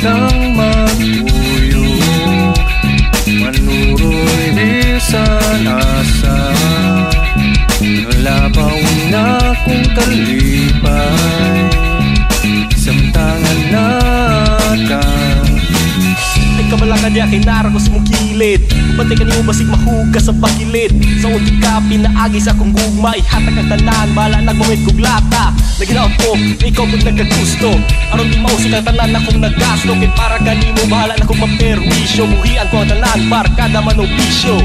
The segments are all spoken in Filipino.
kang magpuyog, manuroy bisan asa, nalabaw na kung kalipay, samtangan na ka. Ay kamalakad ya kay nara ko sa mong kilid, bantay ka niyo basig mahugas sa bakilid. Sa unti ka pinaagi sa kong gugma, ihatag ang tanan, bala nagmamit kong lata. Naginaot ko, ikaw kung nagkagusto, aron di mausik ang tanan akong nagasto. Kaya para kanimo, bahala na kong maperwisyo, buhian ko ang tanan, barkada man o bisyo.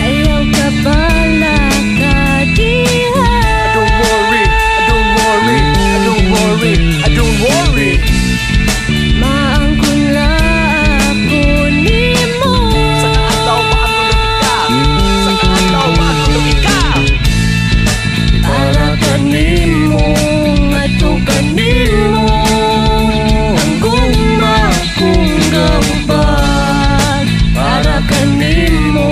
Ayaw ka bala ka diha. I don't worry, I don't worry, I don't worry, I don't worry. Maangkon la ako nimo. Sa kaadlaw maangkon ka, sa kaadlaw maangkon ka. Para kanimo, ato kanimo, ang guma kong gawbag. Para kanimo,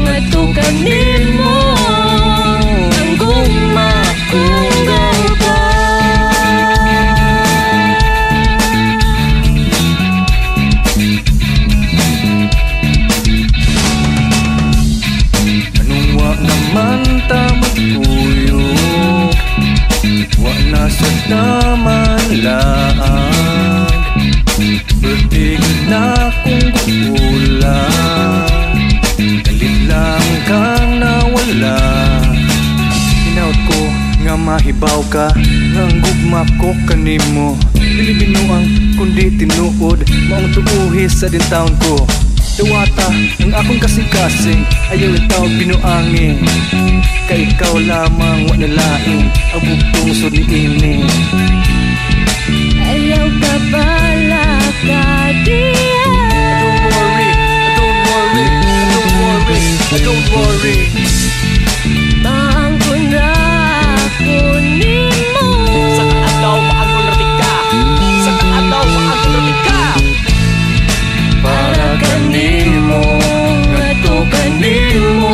ato kanimo, ang guma kong gawbag. Anong wa naman ta magpuyog, wa na sad naman laang, bertig na kung gugulang, kalit lang kang nawala. Hinaut ko nga mahibaw ka, nga ang gugma ko kanimo, dili binuang kundi tinuod, maong tubuhis sa dintaon ko. Dawata ang akong kasing-kasing, ayaw itaw binuangin, kay ikaw lamang wa nalaing ang bugtong sud niini. Ayaw ka bala ka diha. I don't worry, I don't worry, I don't worry, I don't worry. Maangkon ra ako nimo. Sa kaadlaw maangkon ka, sa kaadlaw maangkon ka. Para kanimo, ngadto kanimo,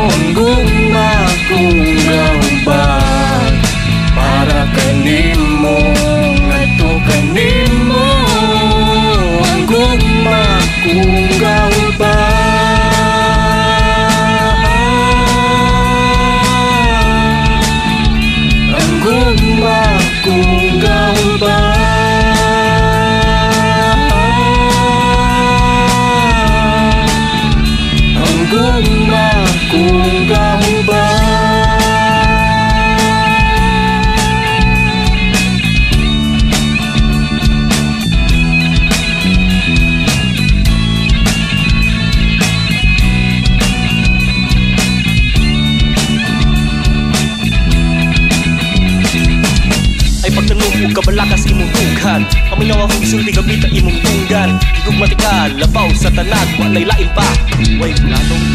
ang gugma kong gawbag. Para kanimo, ngadto kanimo, ang gugma kong gawbag. Ang gugma kong gawbag. Gugma kong gahubad. Ay pagtanong ka balakas imong tughan, paminaw akong gisulti gamit ang imong tunggan. Igugmati ka, labaw sa tanan, walay lain pa. Way planong